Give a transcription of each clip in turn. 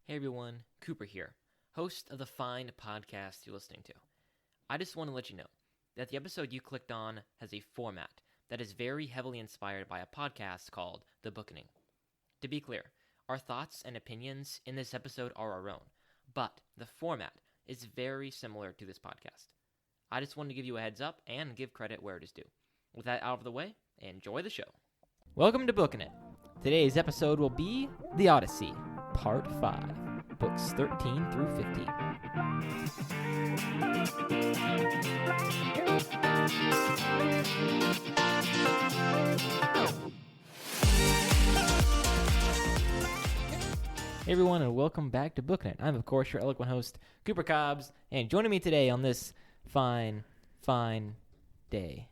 Hey everyone, Cooper here, host of the fine podcast you're listening to. I just want to let you know that the episode you clicked on has a format that is very heavily inspired by a podcast called The Bookening. To be clear, our thoughts and opinions in this episode are our own, but the format is very similar to this podcast. I just wanted to give you a heads up and give credit where it is due. With that out of the way, enjoy the show. Welcome to Booking It. Today's episode will be The Odyssey, Part 5, Books 13 through 15. Hey everyone, and welcome back to Booking It. I'm, of course, your eloquent host, Cooper Cobbs, and joining me today on this fine day.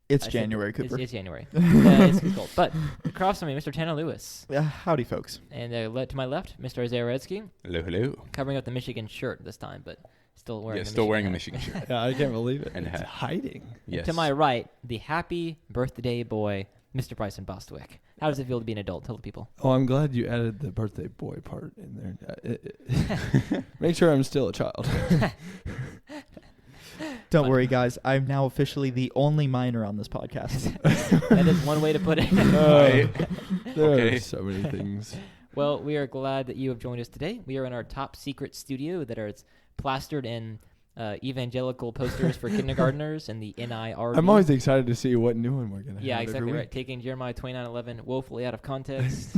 It's January, Cooper. It's January. It's cold. But across from me, Mr. Tanner Lewis. Howdy, folks. And to my left, Mr. Isaiah Redsky. Hello. Covering up the Michigan shirt this time, but still wearing a Michigan shirt. Yeah, I can't believe it. And it's hiding. Yes. To my right, the happy birthday boy, Mr. Bryson Bostwick. How does it feel to be an adult? Tell the people. Oh, I'm glad you added the birthday boy part in there. Make sure I'm still a child. Don't worry, guys. I'm now officially the only minor on this podcast. That is one way to put it. There are so many things. Well, we are glad that you have joined us today. We are in our top secret studio that is plastered in evangelical posters for kindergartners and the NIRB. I'm always excited to see what new one we're going to have. Yeah, exactly every right. Taking Jeremiah 29:11 woefully out of context.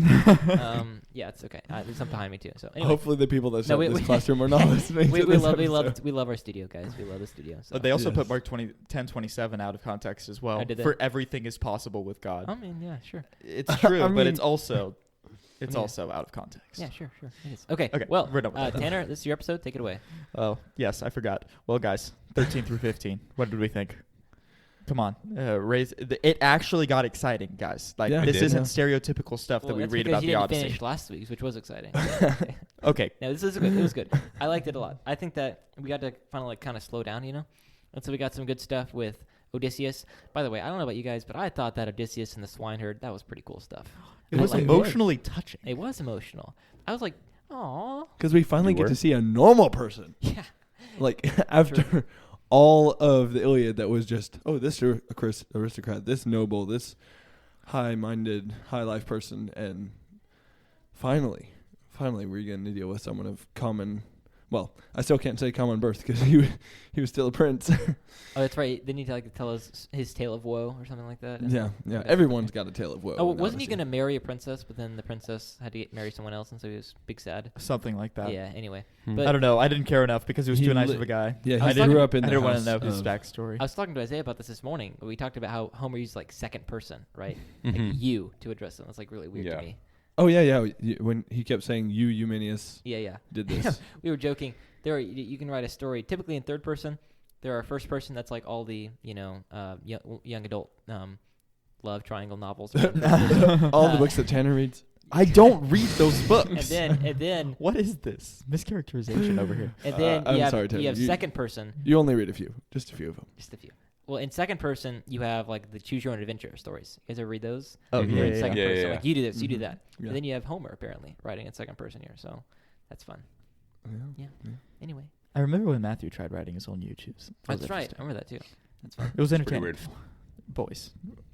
Yeah, it's okay. There's some behind me too. So anyway. Hopefully the people that sent this classroom are not listening we to this love our studio, guys. We love the studio. So. They also put Mark 10:27 out of context as well. For everything is possible with God. I mean, yeah, sure. It's true, but it's also also out of context. Yeah, sure. It is. Okay. Well, Tanner, this is your episode. Take it away. Oh, yes, I forgot. Well, guys, 13 through 15. What did we think? Come on. It actually got exciting, guys. This isn't stereotypical stuff that we read about the Odyssey. Finished last week's, which was exciting. Okay. No, this is good. It was good. I liked it a lot. I think that we got to finally kind of slow down, And so we got some good stuff with Odysseus. By the way, I don't know about you guys, but I thought that Odysseus and the swineherd, that was pretty cool stuff. It was emotionally touching. It was emotional. I was like, aw. Because we finally get to see a normal person. Yeah. After all of the Iliad that was just, this aristocrat, this noble, this high-minded, high-life person, and finally we're going to deal with someone of common. Well, I still can't say common birth because he was still a prince. Oh, that's right. Didn't he tell us his tale of woe or something like that? Yeah. Everyone's got a tale of woe. Oh, wasn't he going to marry a princess, but then the princess had to marry someone else, and so he was big sad? Something like that. Yeah, anyway. But I don't know. I didn't care enough because he was too nice of a guy. Yeah, he grew up in the house. I didn't want to know his backstory. I was talking to Isaiah about this morning. We talked about how Homer used second person, right? You to address him. That's really weird to me. Oh, yeah. When he kept saying you, Eumenius, did this. We were joking. You can write a story typically in third person. There are first person that's like all the young adult love triangle novels. All the books that Tanner reads. I don't read those books. And then what is this mischaracterization over here? And then you have second person. You only read a few, just a few of them. Just a few. Well, in second person, you have the choose your own adventure stories. You guys ever read those? Oh, You're in second person. Yeah. You do this, you do that. Yeah. And then you have Homer apparently writing in second person here, so that's fun. Yeah. Anyway, I remember when Matthew tried writing his own YouTubes. That's right. I remember that too. That's fun. It was entertaining. Weird. Boys,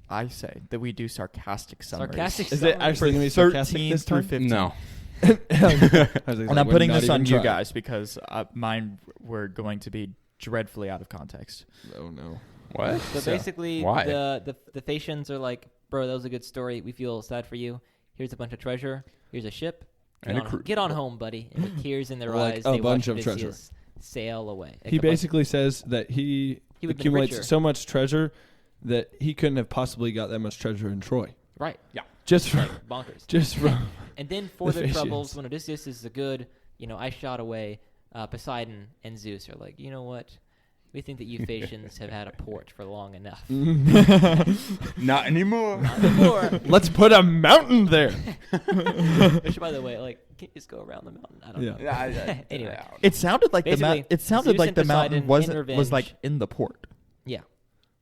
I say that we do sarcastic summaries. Is it actually going to be sarcastic 13 this through time? 15? No. And I'm putting this on you guys because mine were going to be dreadfully out of context. Oh no. What? So basically, why? the Phaeacians are like, bro, that was a good story. We feel sad for you. Here's a bunch of treasure. Here's a ship. Get on home, buddy. And with tears in their eyes, a they bunch watch of treasure. Odysseus sail away. He basically says that he accumulates so much treasure that he couldn't have possibly got that much treasure in Troy. Right. Yeah. Just from bonkers. Just from. And then for their troubles, when Odysseus is a good, I shot away, Poseidon and Zeus are like, you know what? We think that you Phaeacians have had a port for long enough. Not anymore. Not anymore. Let's put a mountain there. Which, by the way, can't you just go around the mountain? I don't know. Anyway, it sounded like the mountain was in the port. Yeah.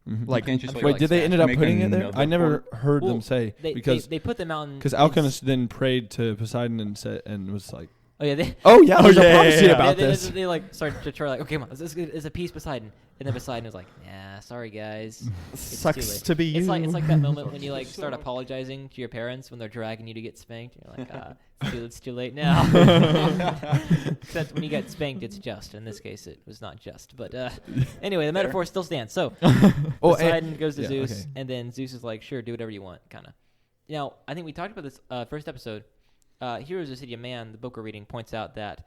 Mm-hmm. Wait, did they ended up putting it there? I never heard them say because they put the mountain because Alcinous then prayed to Poseidon and said and was like, Oh yeah. There's a prophecy about this. They like start to try like, okay, come on, there's a peace Poseidon, and then Poseidon is like, nah, sorry guys. Sucks to be you. It's like that moment when you like start apologizing to your parents when they're dragging you to get spanked. You're like, it's too late now. Except when you get spanked, it's just. In this case, it was not just. But anyway, the metaphor still stands. So Poseidon goes to Zeus, and then Zeus is like, sure, do whatever you want, kind of. Now, I think we talked about this first episode. Heroes of the City of Man, the book we're reading, points out that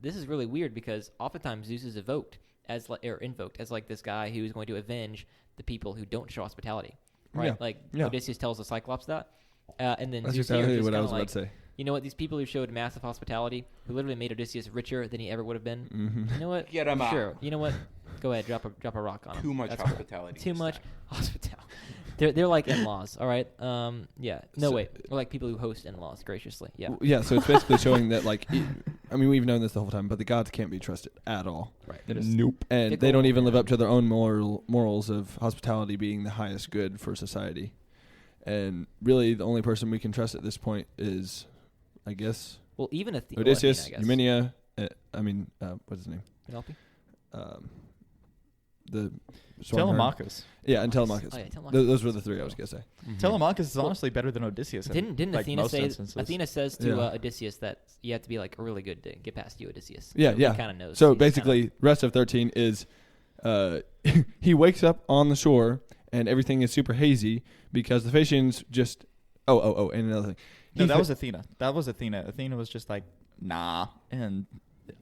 this is really weird because oftentimes Zeus is invoked as like this guy who's going to avenge the people who don't show hospitality, right? Odysseus tells the Cyclops that, and then That's Zeus exactly here what I was like, about to say. You know what? These people who showed massive hospitality, who literally made Odysseus richer than he ever would have been. Mm-hmm. You know what? Get him out. Sure. You know what? Go ahead, drop a rock on him. Too much That's hospitality. Cool. Too much hospitality. They're like in-laws, all right? Yeah. No, wait. We're like people who host in-laws graciously. Yeah. Yeah, so it's basically showing that, like, I mean, we've known this the whole time, but the gods can't be trusted at all. Right. Nope. And they don't even live up to their own morals of hospitality being the highest good for society. And really, the only person we can trust at this point is, I guess, even Odysseus, Athena, Eumenia, what's his name? Penelope? The Telemachus. Yeah, and Telemachus. Oh, yeah, Telemachus. Those were the three I was going to say. Mm-hmm. Telemachus is honestly better than Odysseus. Didn't like Athena most say? instances. Athena says to Odysseus that you have to be like really good to get past you, Odysseus. Yeah, so yeah. He kind of knows. So basically, rest of 13 is he wakes up on the shore and everything is super hazy because the Phaeacians just. And another thing. No, that was Athena. Athena was just like, nah, and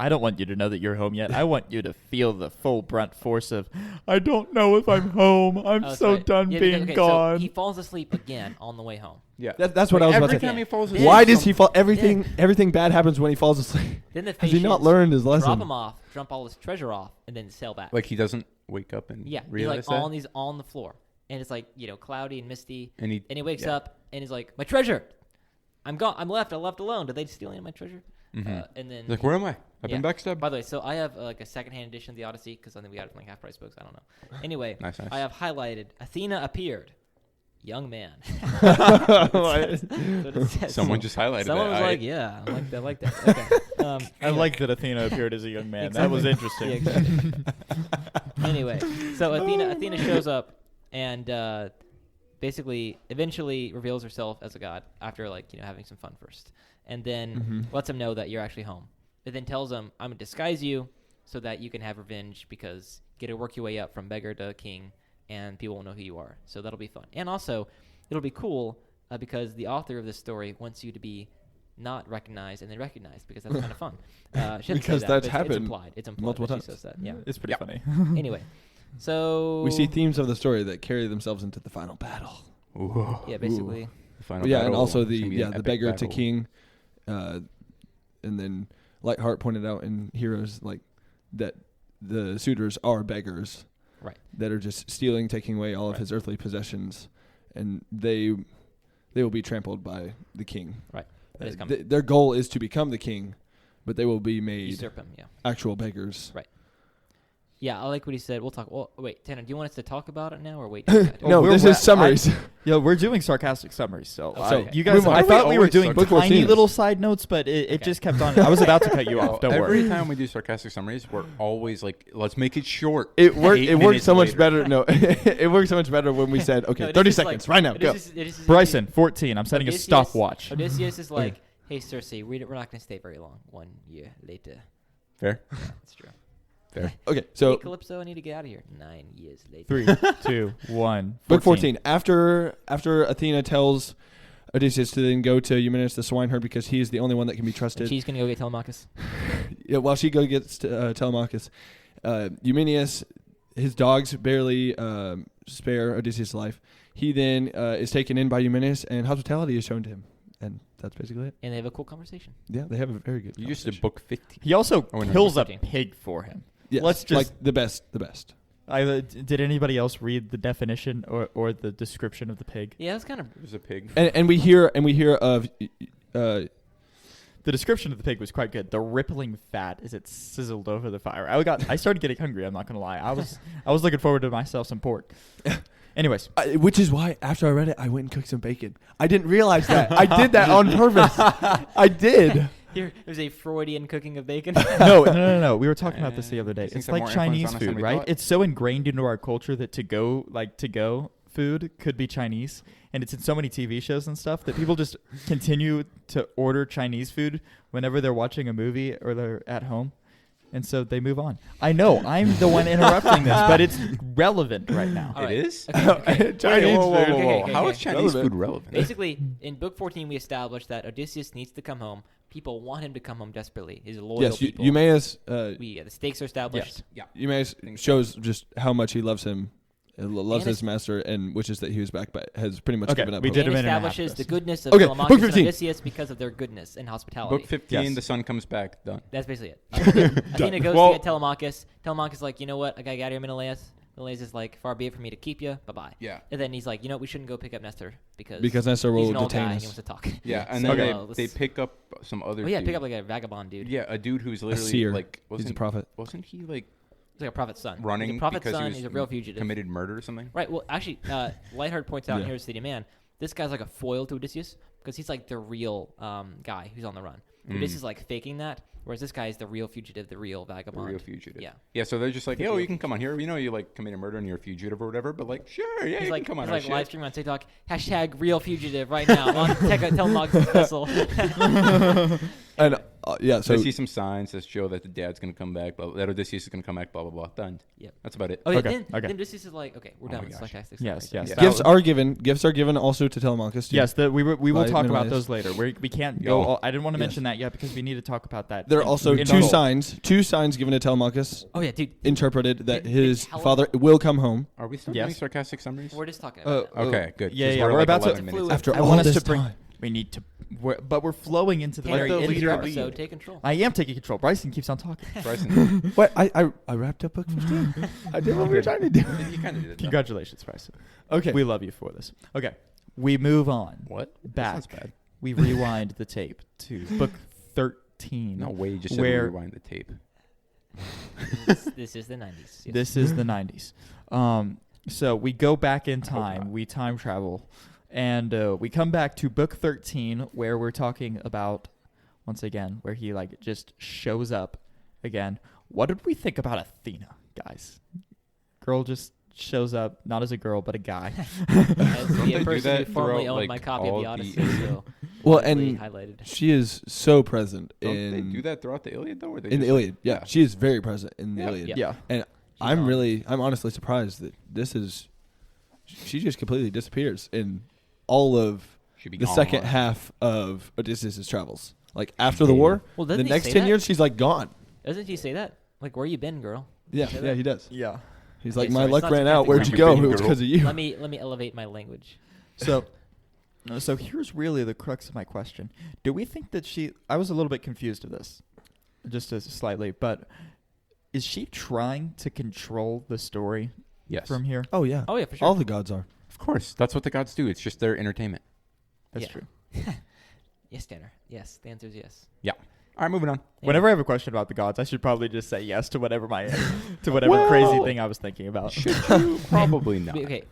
I don't want you to know that you're home yet. I want you to feel the full brunt force of, I don't know if I'm home. I'm done being gone. So he falls asleep again on the way home. Yeah, that's what I was about to say. Every time he falls asleep. Why does he fall? Everything bad happens when he falls asleep. Then the Has he not learned his lesson? Drop him off, dump all his treasure off, and then sail back. Like he doesn't wake up and realize he's like that? on the floor, and it's like cloudy and misty, and he wakes up and he's like, my treasure, I'm gone, I'm left alone. Did they steal any of my treasure? Mm-hmm. And then like, where am I? I've been backstabbed. By the way, so I have like a secondhand edition of the Odyssey because I think we got it from like half price books. I don't know. Anyway, nice. I have highlighted Athena appeared, young man. Someone just highlighted Someone that. was like, yeah, I like that. Okay. I like that Athena appeared as a young man. Exactly. That was interesting. Yeah, exactly. Anyway, so Athena shows up and basically eventually reveals herself as a god after having some fun first, and then lets him know that you're actually home. It then tells him, I'm gonna disguise you so that you can have revenge because you get to work your way up from beggar to king, and people will know who you are. So that'll be fun, and also it'll be cool because the author of this story wants you to be not recognized and then recognized because that's kind of fun. Because that's happened. It's implied multiple that times. she says that. Yeah, it's pretty funny. Anyway. So we see themes of the story that carry themselves into the final battle. Ooh. Yeah, basically. The final and battle also the beggar battle. to king, and then Lightheart pointed out in Heroes that the suitors are beggars, right? That are just stealing, taking away all of his earthly possessions, and they will be trampled by the king. Right. Their goal is to become the king, but they will be made usurp him. Yeah. Actual beggars. Right. Yeah, I like what he said. We'll talk. Well, wait, Tanner, do you want us to talk about it now or wait? No, this is summaries. We're doing sarcastic summaries still. Okay. You guys, I thought we were doing tiny little side notes, but it just kept on. I was about to cut you off. Don't worry. Every time we do sarcastic summaries, we're always like, let's make it short. It worked so much better. No, it worked so much better when we said, okay, 30 seconds, right now, go. Bryson, 14. I'm setting a stopwatch. Odysseus is like, hey, Circe, we're not going to stay very long. 1 year later. Fair. Yeah, that's true. Fair. Okay, so hey, Calypso, I need to get out of here. 9 years later. 3, 2, 1. Book 14. After Athena tells Odysseus to then go to Eumenes the swineherd because he's the only one that can be trusted. And she's gonna go get Telemachus. Yeah, while she gets Telemachus, Eumenes, his dogs barely spare Odysseus' life. He then is taken in by Eumenes, and hospitality is shown to him, and that's basically it. And they have a cool conversation. Yeah, they have a very good. You used to book 15. He also kills a pig for him. Yes, let's just the best. Did anybody else read the definition or the description of the pig? Yeah, it's kind of. It was a pig. And we hear of. The description of the pig was quite good. The rippling fat as it sizzled over the fire. I started getting hungry. I'm not gonna lie. I was looking forward to myself some pork. Anyways, which is why after I read it, I went and cooked some bacon. I didn't realize that. I did that on purpose. I did. Here, there's a Freudian cooking of bacon. No. We were talking about this the other day. These things It's have like more influence Chinese on us than food, we right? thought. It's so ingrained into our culture that to go food could be Chinese, and it's in so many TV shows and stuff that people just continue to order Chinese food whenever they're watching a movie or they're at home. And so they move on. I know I'm the one interrupting this, but it's relevant right now. All right. It is? Okay. Chinese Whoa. food. Okay. How is Chinese Relevant. food relevant? Basically, in book 14, we established that Odysseus needs to come home. People want him to come home desperately. He's a loyal Yes, people. Eumaeus. The stakes are established. Eumaeus shows just how much he loves him, loves And his master, and wishes that he was back, but has pretty much Okay, given up. we hope. did And a minute and a half establishes of the this. goodness of Okay, Telemachus book and 15. Odysseus because of their goodness and hospitality. Book 15, Yes. the sun comes back. Done. That's basically it. Athena goes Well- to get Telemachus. Telemachus is like, you know what? I got to get out of here, Menelaus. Menelaus is like, far be it for me to keep you. Bye-bye. Yeah. And then he's like, you know what? We shouldn't go pick up Nestor because Nestor he's will an old detain guy. us. He wants to talk. Yeah, and So, then let's- they pick up some other Oh, yeah, dude. pick up like a vagabond dude. Yeah, a dude who's literally seer. like... He's a prophet. Wasn't he like He's like a prophet's son. running He's a prophet's because son. he was He's a real fugitive. committed murder or something? Right. Well, actually, Lightheart points out Yeah. here in City Man, this guy's like a foil to Odysseus because he's like the real guy who's on the run. Odysseus is like faking that, whereas this guy is the real fugitive, the real The vagabond. real fugitive. Yeah. Yeah, so they're just like, yo, you can come on here. You know, you like committed murder and you're a fugitive or whatever, but like, sure, yeah, He's you like, can come on he's our like shit. live streaming on TikTok. # real fugitive right now on Telemachus' vessel. And So so I see some signs that show that the dad's going to come back, that Odysseus is going to come back, blah, blah, blah. Done. Yep. That's about it. Oh, yeah, Okay, then Odysseus is like, okay, we're Oh done my with gosh. sarcastic Yes, stuff. yes. Yeah. That gifts was- are given. Gifts are given also to Telemachus. Too. Yes, we will By talk about Menelaus. those later. We can't Yo. go. I didn't want to Yes. mention that yet because we need to talk about that. There are also in two full. signs. Two signs given to Telemachus, Oh, yeah, dude. interpreted that Did his Tele- father will come home. Are we still Yes. doing sarcastic summaries? We're just talking about that. Okay, good. Yeah, 'cause yeah. We're like about to. 11 minutes. Fluid. After I all want us this to bring. time. We need to. But we're flowing into the Can't very the end lead of your the episode. Take control. I am taking control. Bryson keeps on talking. Bryson, What? I wrapped up book 15. I did what we were trying to do. you kind of did it. though. Congratulations, Bryson. Okay. We love you for this. Okay, we move on. What? That Back. sounds bad. We rewind the tape to book 13. No way, you just said Where- rewind the tape. This is the 90s. Yes. This is the 90s. So we go back in time. We time travel. And we come back to book 13 where we're talking about, once again, where he like just shows up again. What did we think about Athena, guys? Girl just shows up, not as a girl, but a guy. As Don't the they do person who that formerly throughout, owned like, my copy of all the the- Odyssey. So Well, nicely and highlighted. she is so present Don't in they do that throughout the Iliad, though? Or they in the just, Iliad. Yeah, she is very present in the Yeah. Iliad. Yeah. Yeah. And She's I'm honestly surprised that this is. She just completely disappears in all of She'd be the gone. second half of Odysseus' travels. Like after the war, Well, the doesn't he next say 10 that? years, she's like gone. Doesn't he say that? Like, where you been, girl? Yeah, Say yeah, that? he does. Yeah. He's Okay, like, so my it's luck not ran out. sarcastic Where'd you grammar. go? Big It was girl. because of you. Let me elevate my language. So here's really the crux of my question. Do we think that I was a little bit confused of this, just slightly, but is she trying to control the story Yes. from here? Oh yeah, Oh yeah, for sure. all the gods are. Of course. That's what the gods do. It's just their entertainment. That's Yeah. true. Yes, Tanner. Yes, the answer is yes. All right, moving on. Whenever I have a question about the gods, I should probably just say yes to whatever crazy Well, thing I was thinking about. Should you? Probably not. Okay.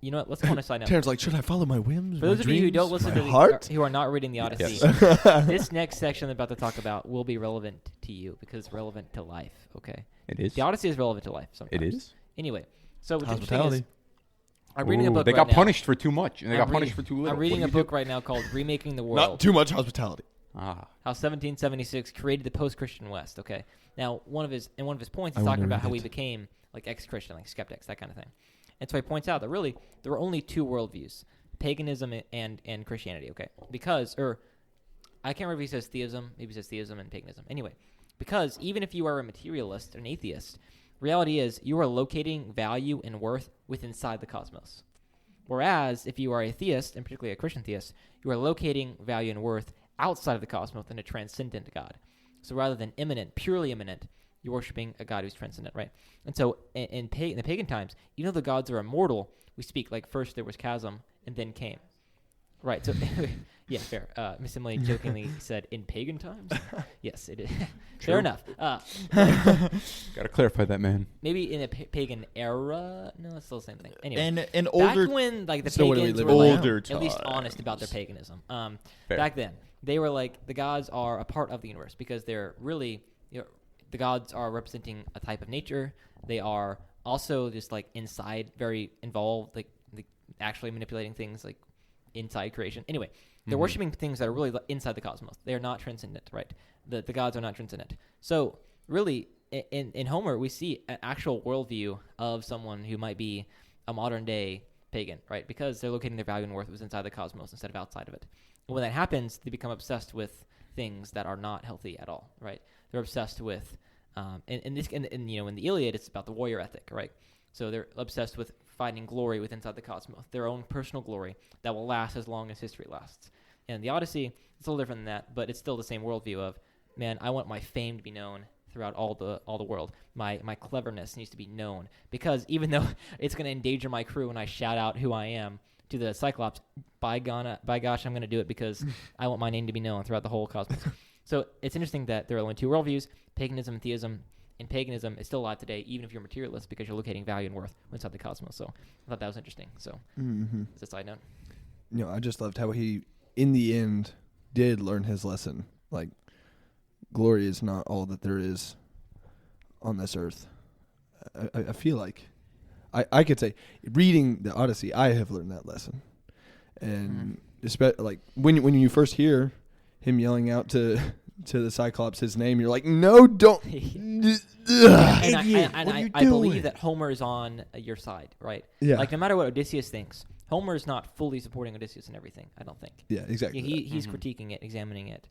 You know what? Let's go on a side note. Terrence's like, should I follow my whims? For my those of you who dreams, don't listen my to the heart? who are not reading the Odyssey, Yes. this next section I'm about to talk about will be relevant to you because it's relevant to life. Okay. It is. The Odyssey is relevant to life sometimes. It is. Anyway, so what's interesting Hospitality. is I'm reading a Ooh, book they right got now. punished for too much, and they I'm got punished reading- for too little. I'm reading What a do you book right now called Remaking the World. Not too much hospitality. do? Ah. How 1776 created the post-Christian West. Okay, now one of his points I he's wanna talking about read how we it. became like ex-Christian, like skeptics, that kind of thing. And so he points out that really there were only two worldviews: paganism and Christianity. Okay, because I can't remember if he says theism, maybe he says theism and paganism. Anyway, because even if you are a materialist, an atheist, reality is you are locating value and worth within inside the cosmos. Whereas if you are a theist, and particularly a Christian theist, you are locating value and worth outside of the cosmos in a transcendent God. So rather than immanent, purely immanent, you're worshiping a God who's transcendent, right? And so in the pagan times, even though the gods are immortal, we speak like first there was chasm and then came. Right, so Yeah, fair. Miss Emily jokingly said, in pagan times? Yes, it is. Fair enough. Got to clarify that, man. Maybe in a pagan era? No, it's still the same thing. Anyway. In older, back when like the So what do we pagans live were in like, older at least times. honest about their paganism. Fair. Back then, they were like, the gods are a part of the universe because they're really, the gods are representing a type of nature. They are also just like inside, very involved, like actually manipulating things like inside creation. Anyway, they're worshiping things that are really inside the cosmos. They are not transcendent, right? The gods are not transcendent. So really, in Homer, we see an actual worldview of someone who might be a modern day pagan, right? Because they're locating their value and worth was inside the cosmos instead of outside of it. And when that happens, they become obsessed with things that are not healthy at all, right? They're obsessed with, in the Iliad, it's about the warrior ethic, right? So they're obsessed with finding glory within inside the cosmos, their own personal glory that will last as long as history lasts. And the Odyssey, it's a little different than that, but it's still the same worldview of, man, I want my fame to be known throughout all the world. My cleverness needs to be known because even though it's going to endanger my crew when I shout out who I am to the Cyclops, by gosh, I'm going to do it because I want my name to be known throughout the whole cosmos. So it's interesting that there are only two worldviews, paganism and theism. And paganism is still alive today, even if you're materialist, because you're locating value and worth inside the cosmos. So I thought that was interesting. So as a side note. I just loved how he, in the end, did learn his lesson. Like, glory is not all that there is on this earth. I feel like I could say, reading the Odyssey, I have learned that lesson. And like when you first hear him yelling out to the Cyclops his name, you're like, no, don't. I believe that Homer is on your side, right? Yeah. Like, no matter what Odysseus thinks, Homer is not fully supporting Odysseus and everything, I don't think. Yeah, exactly. He's critiquing it, examining it.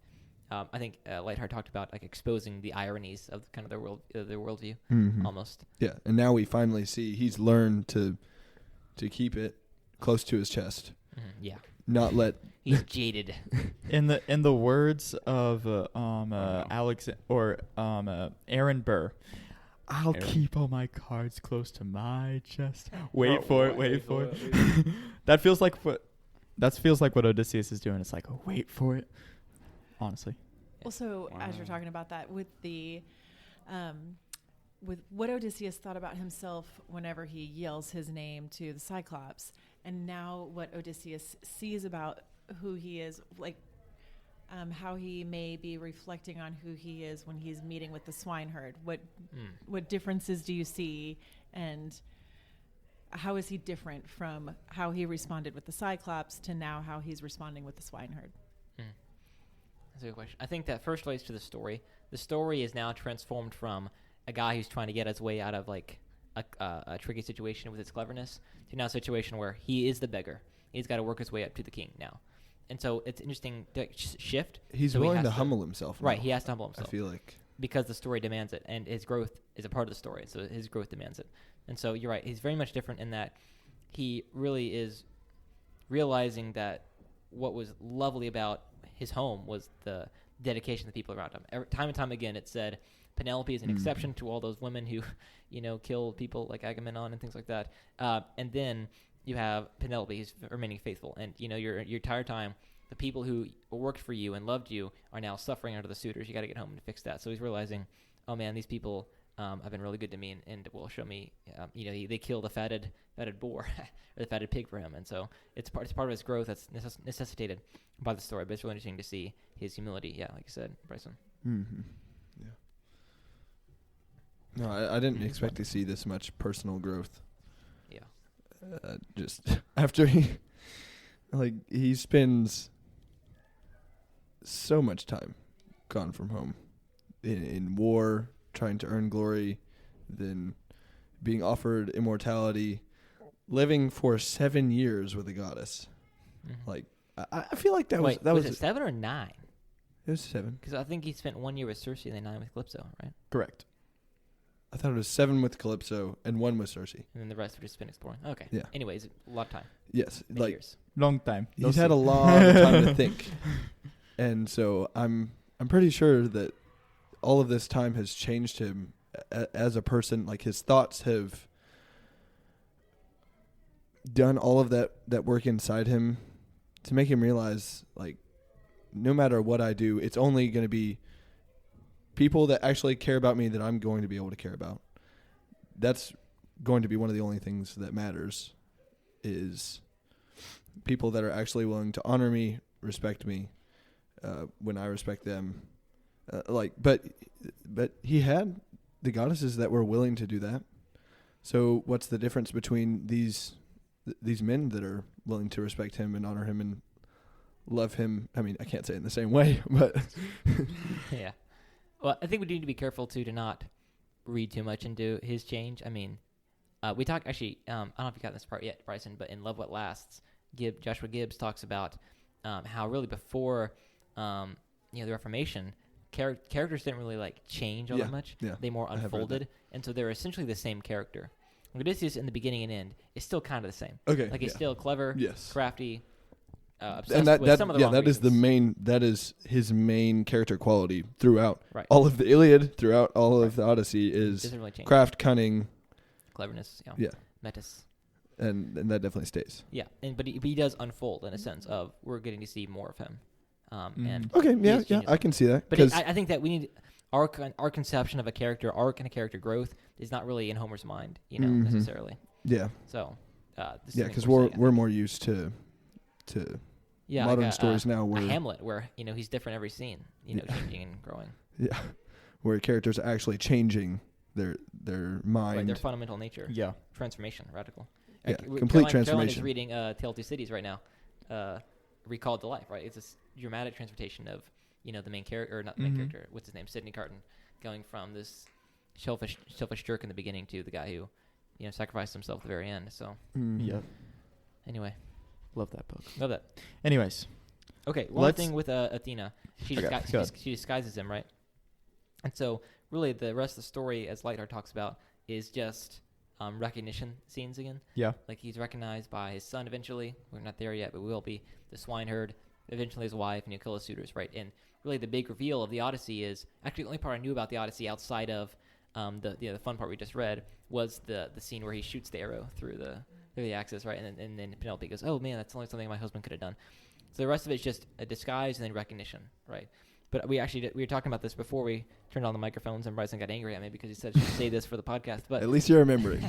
I think Lightheart talked about like exposing the ironies of kind of their worldview, almost. Yeah, and now we finally see he's learned to keep it close to his chest. Yeah. Not let. He's jaded. In the words of Alex or Aaron Burr, I'll keep all my cards close to my chest. Wait for it. That feels like what Odysseus is doing. It's like, oh, wait for it. Honestly. Also, as you're talking about that, with the with what Odysseus thought about himself whenever he yells his name to the Cyclops, and now what Odysseus sees about who he is, like how he may be reflecting on who he is when he's meeting with the swineherd. What differences do you see, and how is he different from how he responded with the Cyclops to now how he's responding with the swineherd? That's a good question. I think that first relates to the story. The story is now transformed from a guy who's trying to get his way out of like a tricky situation with his cleverness to now a situation where he is the beggar. He's got to work his way up to the king now. And so it's interesting to shift. He's so willing to humble himself. Right, now, he has to humble himself. I feel like. Because the story demands it, and his growth is a part of the story, so his growth demands it. And so you're right, he's very much different in that he really is realizing that what was lovely about his home was the dedication of the people around him. Time and time again, it said Penelope is an exception to all those women who, kill people like Agamemnon and things like that. And then you have Penelope who's remaining faithful. And, your entire time, the people who worked for you and loved you are now suffering under the suitors. You got to get home and fix that. So he's realizing, oh, man, these people have been really good to me and will show me, they killed a fatted boar or the fatted pig for him. And so it's part of his growth that's necessitated by the story. But it's really interesting to see his humility. Yeah, like you said, Bryson. Mm-hmm. Yeah. No, I didn't expect to see this much personal growth. Yeah. Just after he spends so much time gone from home in war, trying to earn glory, then being offered immortality, living for 7 years with a goddess. Mm-hmm. Like, I feel like that was was it 7 or 9? It was 7. Because I think he spent 1 year with Circe and then 9 with Calypso, right? Correct. I thought it was 7 with Calypso and 1 with Circe. And then the rest were just been exploring. Okay. Yeah. Anyways, a lot of time. Yes. Many like years. Long time. He's had a long time to think. And so I'm pretty sure that all of this time has changed him as a person. Like, his thoughts have done all of that work inside him to make him realize, like, no matter what I do, it's only going to be people that actually care about me that I'm going to be able to care about. That's going to be one of the only things that matters, is people that are actually willing to honor me, respect me, when I respect them. But he had the goddesses that were willing to do that. So what's the difference between these men that are willing to respect him and honor him and love him? I mean, I can't say it in the same way, but Yeah. Well, I think we need to be careful too to not read too much into his change. I mean, we talked actually. I don't know if you got this part yet, Bryson, but in Love What Lasts, Joshua Gibbs talks about how really before the Reformation, characters didn't really like change all that much. Yeah, they more unfolded, and so they're essentially the same character. Odysseus in the beginning and end is still kind of the same. Okay, like he's still clever, yes, crafty. Obsessed And that, with some of the wrong that is reasons. that is his main character quality throughout Right. all of the Iliad, throughout all of the Odyssey, is Doesn't really change. craft, cunning, Cleverness, yeah, metis. and that definitely stays. Yeah, but he does unfold in a sense of we're getting to see more of him. And Okay, he is yeah, genius. I can see that. But 'cause- I think that we need our conception of a character arc and a character growth is not really in Homer's mind, necessarily. yeah, So, this is yeah, something because saying, I we're think. more used to modern like stories now a where Hamlet, where he's different every scene, changing and growing. yeah, where characters are actually changing their mind. Right, their fundamental nature. Yeah. Transformation, radical. Yeah, Caroline complete is transformation. reading Tale of Two Cities right now, Recalled to Life, right? It's this dramatic transportation of, the main character, or not the main character, what's his name, Sidney Carton, going from this selfish jerk in the beginning to the guy who, sacrificed himself at the very end. So, Yep. anyway, Love that book. love that. Anyways, Okay, one thing with Athena, she Okay, go ahead. she disguises him, right? And so, really, the rest of the story, as Lightheart talks about, is just recognition scenes again. yeah. Like, he's recognized by his son eventually. We're not there yet, but we will be. The swineherd, eventually his wife, and Achilles' suitors, right? And really, the big reveal of the Odyssey is actually the only part I knew about the Odyssey outside of the fun part we just read was the scene where he shoots the arrow through the axis, right? And then Penelope goes, "Oh man, that's only something my husband could have done." So the rest of it's just a disguise and then recognition, right? But we were talking about this before we turned on the microphones, and Bryson got angry at me because he said I should say this for the podcast. But At least you're remembering.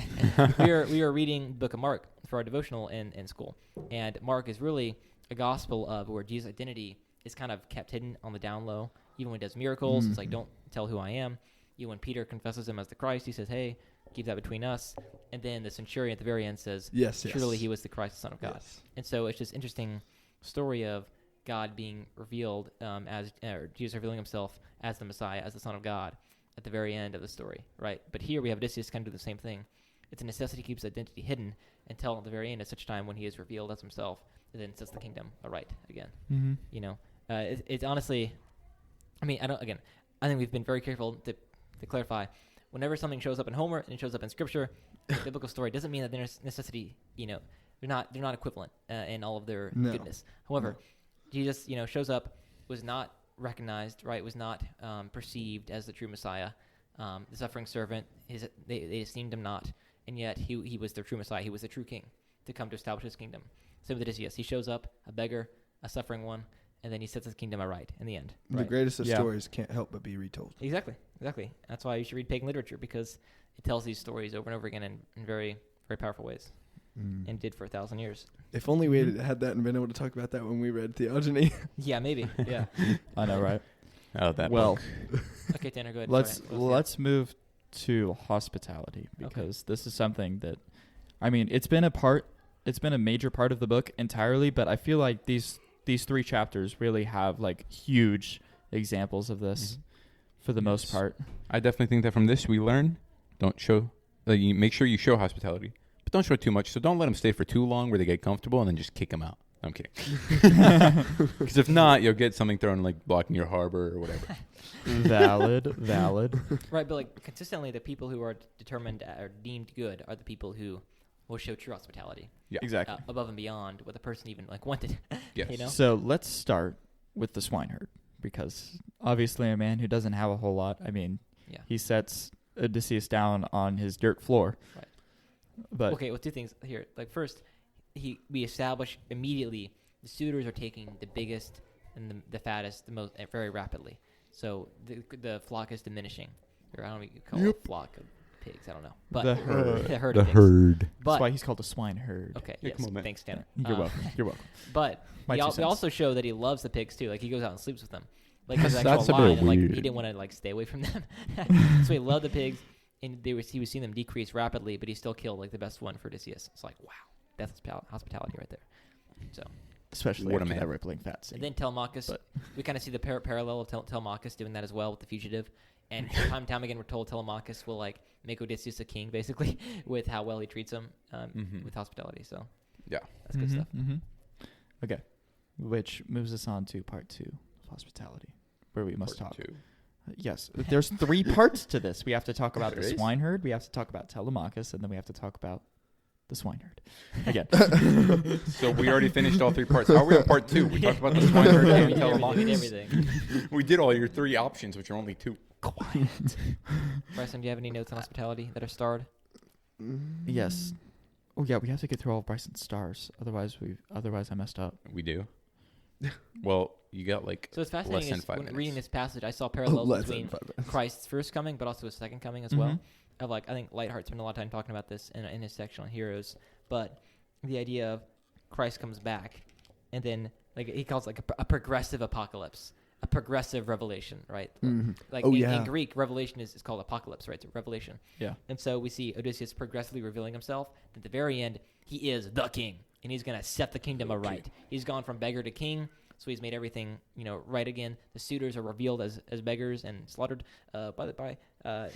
we were reading the Book of Mark for our devotional in school, and Mark is really a gospel of where Jesus' identity is kind of kept hidden on the down low. Even when he does miracles, it's like, don't tell who I am. Even when Peter confesses him as the Christ, he says, hey, keep that between us. And then the centurion at the very end says, Yes. surely he was the Christ, the Son of God. Yes. And so it's just interesting story of God being revealed or Jesus revealing himself as the Messiah, as the Son of God at the very end of the story, right? But here we have Odysseus kind of do the same thing. It's a necessity to keep his identity hidden until at the very end, at such time when he is revealed as himself, and then sets the kingdom aright again. It's honestly, I think we've been very careful to clarify. Whenever something shows up in Homer and it shows up in Scripture, the biblical story doesn't mean that there's necessity. They're not equivalent in all of their goodness. However, Jesus, shows up, was not recognized, right? Was not perceived as the true Messiah, the suffering servant. They esteemed him not, and yet he was the true Messiah. He was the true King to come to establish his kingdom. Same with Odysseus. He shows up, a beggar, a suffering one, and then he sets his kingdom aright in the end. The Right? greatest of stories can't help but be retold. Exactly. That's why you should read pagan literature, because it tells these stories over and over again in very, very powerful ways, and did for 1,000 years. If only we had that and been able to talk about that when we read theogony. Yeah, maybe. Yeah. I know, right? Oh, that Well, book. Okay, Tanner, go ahead. let's move to hospitality, because this is something that, it's been a major part of the book entirely, but I feel like these 3 chapters really have like huge examples of this for the most part. I definitely think that from this we learn, don't show, you make sure you show hospitality, but don't show too much. So don't let them stay for too long where they get comfortable and then just kick them out. I'm kidding. Because if not, you'll get something thrown like blocking your harbor or whatever. Valid. Right, but like consistently, the people who are determined or deemed good are the people who will show true hospitality. Yeah, Exactly. Above and beyond what the person even wanted. Yes. So let's start with the swineherd, because obviously a man who doesn't have a whole lot. He sets Odysseus down on his dirt floor. Right. But Okay, well, 2 things here. Like first, we establish immediately the suitors are taking the biggest and the fattest the most very rapidly. So the flock is diminishing. Or I don't know what you call it, a flock of pigs. I don't know. But The herd. The herd The of pigs. herd. But, That's why he's called a swine herd. okay, Yeah, yes. come on, man. Thanks, Tanner. You're welcome. You're welcome. But My they two cents. also show that he loves the pigs too. Like he goes out and sleeps with them. Like his That's actual a bit line, and, like weird. he didn't want to like stay away from them. So he loved the pigs, and he was seeing them decrease rapidly, but he still killed like the best one for Odysseus. It's like wow, that's hospitality right there. So Especially What a after man. that rippling fat scene. and then Telemachus, But- we kind of see the parallel of Telemachus doing that as well with the fugitive. And time and time again, we're told Telemachus will like make Odysseus a king, basically, with how well he treats him with hospitality. So Yeah. that's good stuff. Okay. Which moves us on to part 2 of hospitality, where we must Part talk. 2. Yes. There's 3 parts to this. We have to talk about There the is? swineherd, we have to talk about Telemachus, and then we have to talk about the swineherd. Again. So we already finished all 3 parts. How are we on part 2? We talked about the swineherd We and did Telemachus. everything. We did all your 3 options, which are only 2. Bryson, do you have any notes on hospitality that are starred? Yes. Oh yeah, we have to get through all of Bryson's stars. Otherwise I messed up. We do. Well, you got like So it's less fascinating than is 5 when minutes. reading this passage, I saw parallels Less than between 5 minutes. Christ's first coming, but also his second coming as Mhm. well. Of like, I think Lightheart spent a lot of time talking about this in his section on heroes, but the idea of Christ comes back, and then like he calls it like a progressive apocalypse, a progressive revelation, right? Mhm. Like Oh, in yeah. Greek, revelation is called apocalypse, right? It's a revelation. Yeah. And so we see Odysseus progressively revealing himself. At the very end, he is the king, and he's going to set the kingdom aright. He's gone from beggar to king, so he's made everything right again. The suitors are revealed as beggars and slaughtered So,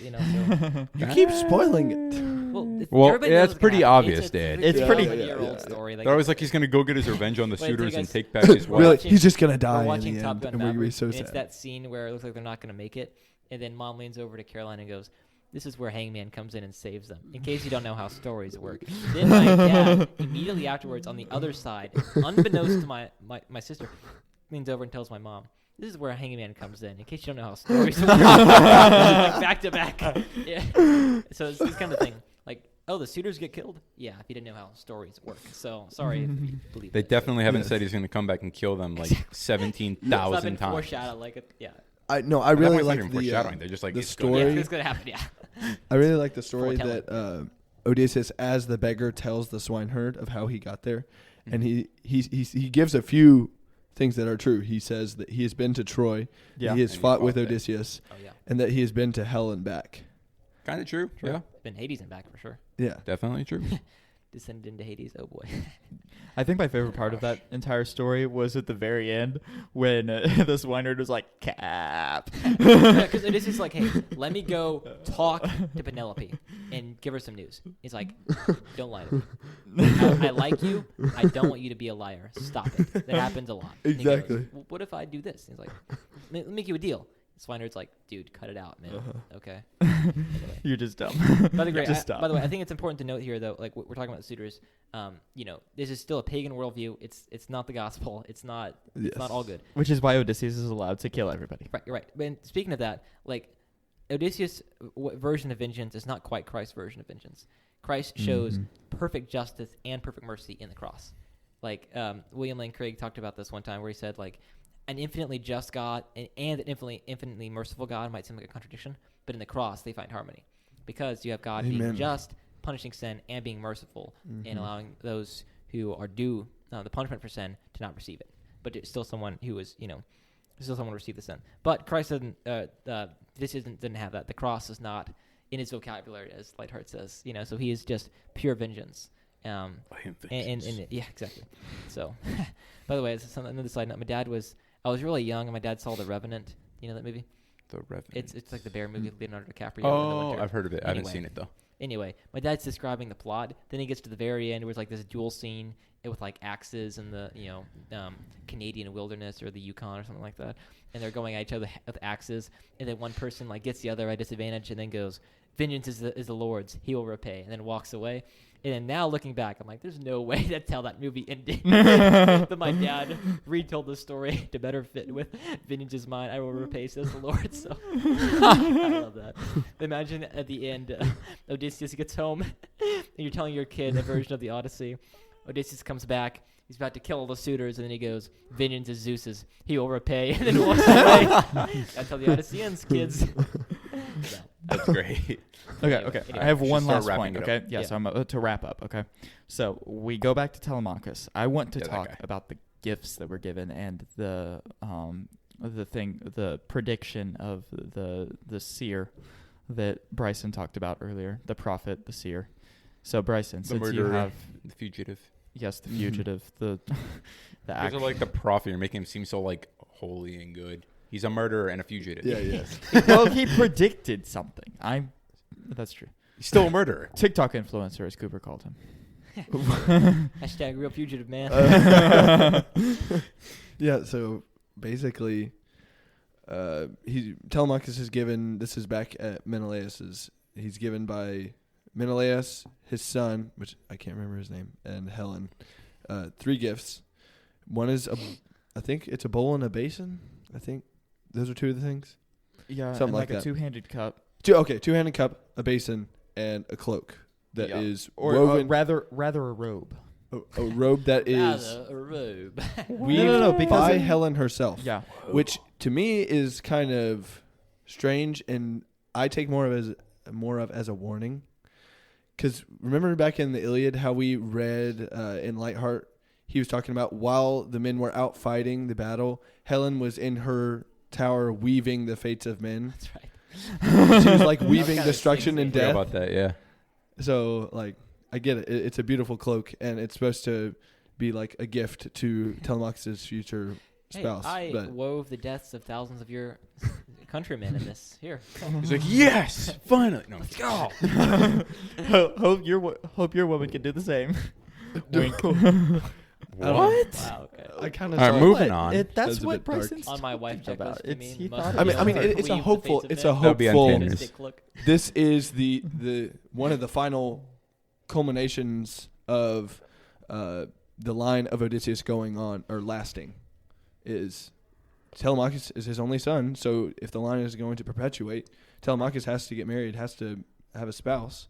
You keep spoiling it. everybody yeah, knows it's what's pretty gonna happen. obvious, Dad. It's pretty- 1,000-year-old yeah. story. They're always like he's gonna go get his revenge on the Wait, suitors you and guys- take back his We're wife. Really, watching- he's just gonna we're die in watching the Top end, Gun and we're gonna be Maverick, so and it's sad. that scene where it looks like they're not going to make it, and then Mom leans over to Caroline and goes, "This is where Hangman comes in and saves them." In case you don't know how stories work, then my dad immediately afterwards on the other side, unbeknownst to my sister, leans over and tells my mom, "This is where Hangman comes in." In case you don't know how stories work, like back to back. Yeah. So it's this kind of thing. Like, oh, the suitors get killed? Yeah, if you didn't know how stories work. So sorry if you believe They that. definitely haven't Yes. said he's gonna come back and kill them like It's not 17,000 been times. foreshadowed like it. Yeah. I At really that point, it's not like even the foreshadowing. They're just like the it's gonna Yeah, story. it's gonna happen. Yeah. I really like the story Foretelling. that Odysseus, as the beggar, tells the swineherd of how he got there, and he gives a few things that are true. He says that he has been to Troy, Yeah. he has And he fought fought with there. Odysseus, Oh yeah. and that he has been to hell and back. kind of true. Yeah, Been Hades and back for sure. Yeah. definitely true. Descended into Hades. Oh boy. I think my favorite part of that entire story was at the very end when the swineherd was like, "Cap." Because it is just like, hey, let me go talk to Penelope and give her some news. He's like, don't lie to me. I like you. I don't want you to be a liar. Stop it. That happens a lot. And he goes, Exactly. well, what if I do this? He's like, let me make you a deal. Swineherd's like, dude, cut it out, man. Okay. Anyway. You're just dumb. By the, Just stop. by the way, I think it's important to note here, though, like we're talking about the suitors. This is still a pagan worldview. It's not the gospel. It's not all good. Which is why Odysseus is allowed to kill everybody. Right, you're right. But speaking of that, like Odysseus' version of vengeance is not quite Christ's version of vengeance. Christ shows perfect justice and perfect mercy in the cross. Like William Lane Craig talked about this one time, where he said like an infinitely just God and an infinitely merciful God might seem like a contradiction, but in the cross they find harmony because you have God being Amen. just, punishing sin, and being merciful and allowing those who are due the punishment for sin to not receive it. But it's still someone who is, still someone receive the sin. But Christ doesn't. Didn't have that. The cross is not in his vocabulary, as Lightheart says. So he is just pure vengeance. And yeah, exactly. So, by the way, another side note. I was really young, and my dad saw The Revenant. You know that movie? The Revenant. It's like the bear movie with Leonardo DiCaprio. in the Oh, winter. I've heard of it. I haven't Anyway. seen it though. Anyway, my dad's describing the plot. Then he gets to the very end where it's like this duel scene with like axes in the Canadian wilderness or the Yukon or something like that, and they're going at each other with axes. And then one person like gets the other at disadvantage and then goes, "Vengeance is the Lord's; He will repay," and then walks away. And then now looking back, I'm like, there's no way that's how that movie ended. But my dad retold the story to better fit with "Vengeance is mine; I will repay," says the Lord. So I love that. Imagine at the end, Odysseus gets home, and you're telling your kid a version of the Odyssey. Odysseus comes back. He's about to kill all the suitors, and then he goes, "Vengeance is Zeus's. He will repay," and then walks away. That's how the Odyssey ends, kids. That's great. Okay. Anyway, I have we should one start last wrapping point. it up. Okay. Yeah. Yeah. So I'm to wrap up. Okay. So we go back to Telemachus. I want to Yeah, that talk guy. about the gifts that were given and the prediction of the seer that Bryson talked about earlier, the prophet, the seer. So Bryson, The since you murderer, have the fugitive. the fugitive, the You guys act. are like the prophet. You're making him seem so like holy and good. He's a murderer and a fugitive. Yeah. Well, he predicted something. That's true. He's still a murderer. TikTok influencer, as Cooper called him. Hashtag real fugitive man. Yeah, so basically, Telemachus is given. This is back at Menelaus's. He's given by Menelaus, his son, which I can't remember his name, and Helen, 3 gifts. One is I think it's a bowl and a basin. I think those are 2 of the things. Yeah, Something and like like a that. two-handed cup. 2-handed cup, a basin, and a cloak that Yeah. is Or woven. rather a robe. A robe that is Rather a robe. weaved No, because by it- Helen herself. Yeah. Which to me is kind of strange, and I take more of as a warning. Because remember back in the Iliad how we read in Lightheart, he was talking about while the men were out fighting the battle, Helen was in her tower weaving the fates of men. That's right. She was like weaving kinda destruction and stinks. Forgot death. about that. Yeah. So like I get it. It's a beautiful cloak, and it's supposed to be like a gift to Telemachus' future spouse. Hey, I but wove the deaths of thousands of your countrymen in this. Here. He's like, yes, finally. No, Let's go. hope your woman can do the same. Wink. what? Wow, okay. I kind of All right, moving on. That's That's a what bit dark. Bryson's On my wife talking about. checklist, you It's- mean? he must thought- be I mean, able to it's a weave the hopeful. fates of It's men. a That'll be on hopeful. Tanner's. Stick look. This is the one of the final culminations of the line of Odysseus going on or lasting. Is Telemachus is his only son, so if the line is going to perpetuate, Telemachus has to get married, has to have a spouse,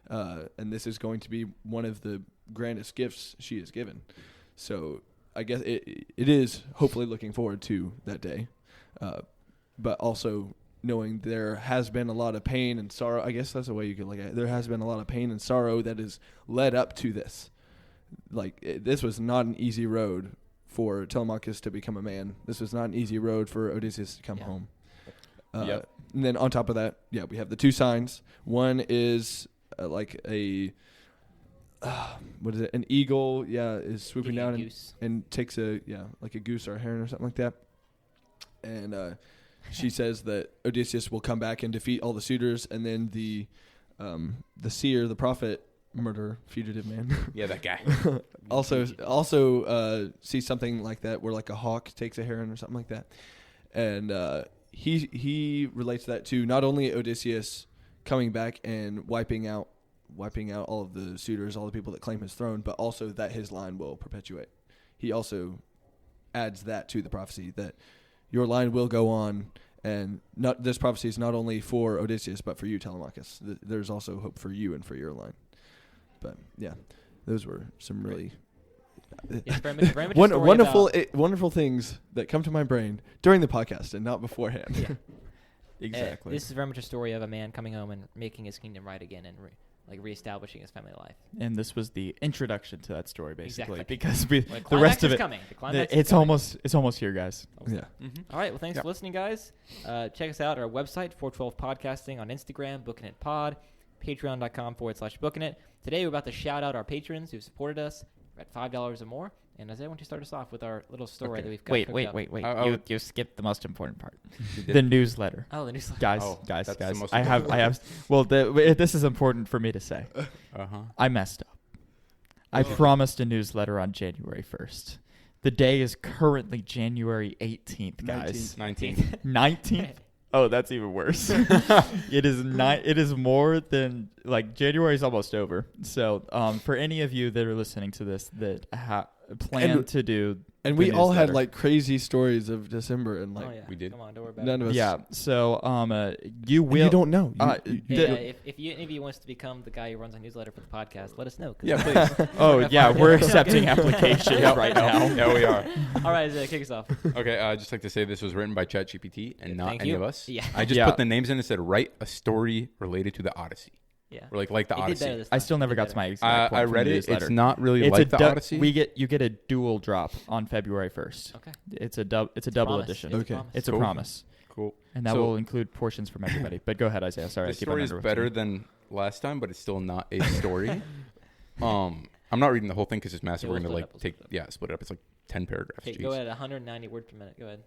and this is going to be one of the grandest gifts she is given. So I guess it is hopefully looking forward to that day, but also knowing there has been a lot of pain and sorrow. I guess that's the way you could look at it. There has been a lot of pain and sorrow that has led up to this. This was not an easy road for Telemachus to become a man. This was not an easy road for Odysseus to come Yeah. home. Yep. And then on top of that, we have the 2 signs. One is like a what is it? An eagle, is swooping Eating a down goose. and takes like a goose or a heron or something like that. And she says that Odysseus will come back and defeat all the suitors, and then the seer, the prophet, murderer, fugitive man, Yeah, that guy. also sees something like that where like a hawk takes a heron or something like that, and he relates that to not only Odysseus coming back and wiping out all of the suitors, all the people that claim his throne, but also that his line will perpetuate. He also adds that to the prophecy that your line will go on, and this prophecy is not only for Odysseus but for you, Telemachus. There's also hope for you and for your line. But yeah, those were some really It's very much a story wonderful about- wonderful things that come to my brain during the podcast and not beforehand. Yeah. Exactly. This is very much a story of a man coming home and making his kingdom right again and reestablishing his family life. And this was the introduction to that story, basically, Exactly. because Well, the rest of is it, coming. The climax is it's coming. almost here, guys. Yeah. All right. Well, thanks for listening, guys. Check us out at our website, 412 Podcasting, on Instagram, Booking It Pod, patreon.com/Booking It. Today, we're about to shout out our patrons who supported us at $5 or more. And Isaiah, why don't you start us off with our little story that we've got cooked up? You skipped the most important part. You did. The newsletter. Oh, the newsletter. Guys, Oh, guys. that's the most I have. Well, this is important for me to say. Uh-huh. I messed up. I promised a newsletter on January 1st. The day is currently January 18th, guys. 19th. 19th? Oh, that's even worse. It is more than January is almost over. So, for any of you that are listening to this that plan to do And the we all had newsletter. like crazy stories of December, and like oh yeah, we did. Come on, don't worry about none it. of us. Yeah. So you And will. you don't know. Hey, if any of you wants to become the guy who runs a newsletter for the podcast, let us know. 'cause Yeah, please. Oh gonna yeah, find we're it. accepting applications right now. Yeah, we are. All right, Isaiah, kick us off. Okay, I'd just like to say this was written by ChatGPT and not Thank any you. of us. Yeah. I just Yeah. put the names in and said, write a story related to the Odyssey. Yeah. Or like the He did better Odyssey. this I time. still He never did got to better. my exact point I from read the it. newsletter. It's not really It's like the Odyssey. you get a dual drop on February 1st. Okay. It's a double Promise. edition. It's a Okay. promise. It's a Cool. promise, Cool. and that So- will include portions from everybody. But go ahead, Isaiah. Sorry, I The keep on story is interrupting better you. than last time, but it's still not a story. I'm not reading the whole thing because it's massive. Yeah, We're we'll gonna split like it up, split it up. It's like 10 paragraphs. Okay, Jeez. go ahead. 190 words per minute. Go ahead.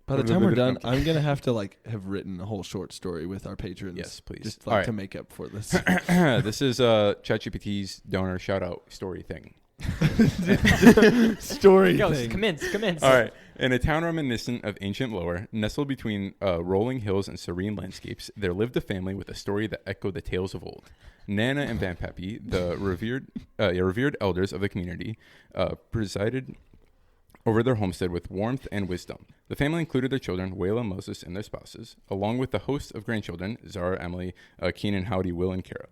By the time we're done, I'm gonna have to like have written a whole short story with our patrons. Yes, please. Just All like right. to make up for this. This is ChatGPT's donor shout out story thing. story Go. thing. Commence. All right. In a town reminiscent of ancient Lower, nestled between rolling hills and serene landscapes, there lived a family with a story that echoed the tales of old. Nana and Vanpappy, the revered elders of the community, presided over their homestead with warmth and wisdom. The family included their children, Wayla, Moses, and their spouses, along with the host of grandchildren, Zara, Emily, Keenan, Howdy, Will, and Kara.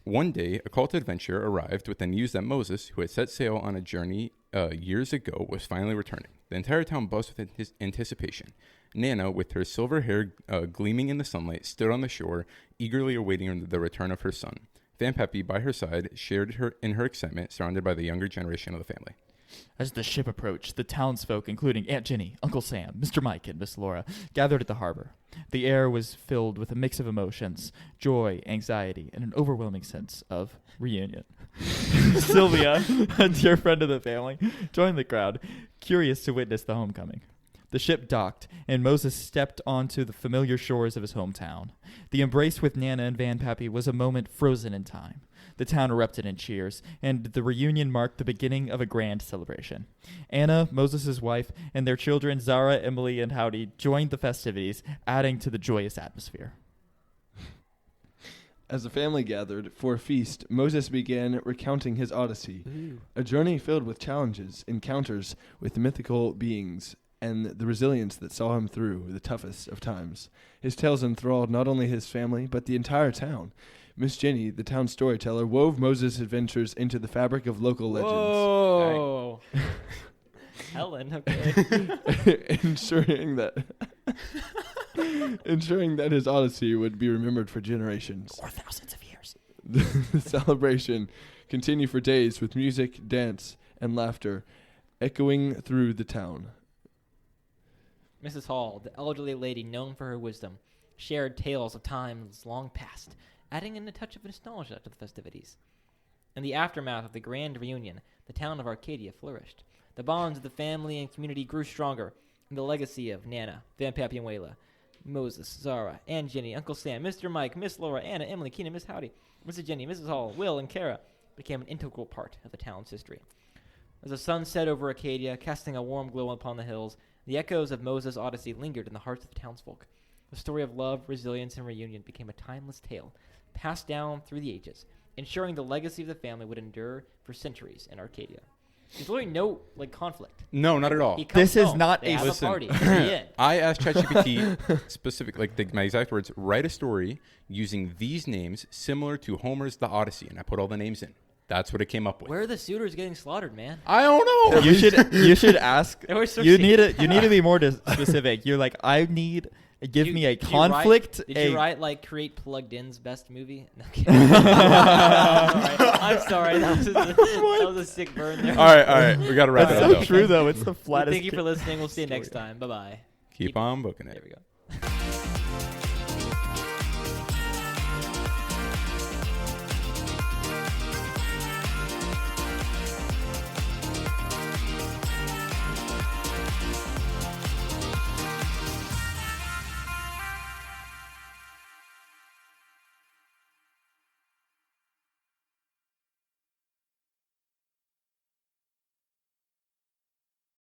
One day, a call to adventure arrived with the news that Moses, who had set sail on a journey years ago, was finally returning. The entire town buzzed with his anticipation. Nana, with her silver hair gleaming in the sunlight, stood on the shore, eagerly awaiting the return of her son. Vanpappy, by her side, shared in her excitement, surrounded by the younger generation of the family. As the ship approached, the townsfolk, including Aunt Jenny, Uncle Sam, Mr. Mike, and Miss Laura, gathered at the harbor. The air was filled with a mix of emotions, joy, anxiety, and an overwhelming sense of reunion. Sylvia, a dear friend of the family, joined the crowd, curious to witness the homecoming. The ship docked, and Moses stepped onto the familiar shores of his hometown. The embrace with Nana and Vanpappy was a moment frozen in time. The town erupted in cheers, and the reunion marked the beginning of a grand celebration. Anna, Moses' wife, and their children, Zara, Emily, and Howdy, joined the festivities, adding to the joyous atmosphere. As the family gathered for a feast, Moses began recounting his Odyssey, a journey filled with challenges, encounters with mythical beings, and the resilience that saw him through the toughest of times. His tales enthralled not only his family, but the entire town. Miss Jenny, the town storyteller, wove Moses' adventures into the fabric of local legends, Whoa. Helen, okay. ensuring that his Odyssey would be remembered for generations. Or thousands of years. The celebration continued for days with music, dance, and laughter echoing through the town. Mrs. Hall, the elderly lady known for her wisdom, shared tales of times long past, adding in a touch of nostalgia to the festivities. In the aftermath of the grand reunion, the town of Arcadia flourished. The bonds of the family and community grew stronger, and the legacy of Nana, Vanpappy and Wayla, Moses, Zara, Aunt Jenny, Uncle Sam, Mr. Mike, Miss Laura, Anna, Emily, Keenan, Miss Howdy, Mrs. Jenny, Mrs. Hall, Will, and Kara became an integral part of the town's history. As the sun set over Arcadia, casting a warm glow upon the hills, the echoes of Moses' Odyssey lingered in the hearts of the townsfolk. The story of love, resilience, and reunion became a timeless tale, passed down through the ages, ensuring the legacy of the family would endure for centuries in Arcadia. There's really no conflict. No, not at all. He comes This is home, not they a- have Listen. party. The end. I asked ChatGPT specific, my exact words, write a story using these names similar to Homer's The Odyssey, and I put all the names in. That's what it came up with. Where are the suitors getting slaughtered, man? I don't know. You should ask. They were so You sick. need to be more specific. You're like, I need. Give me a conflict. Did you write create plugged in's best movie? No, I'm kidding. I'm sorry. That was a sick burn there. All right. We got to wrap That's it up, so though. true, though. It's the Well, flattest. thank you for listening. We'll see you next time. Bye bye. Keep on booking it. There we go.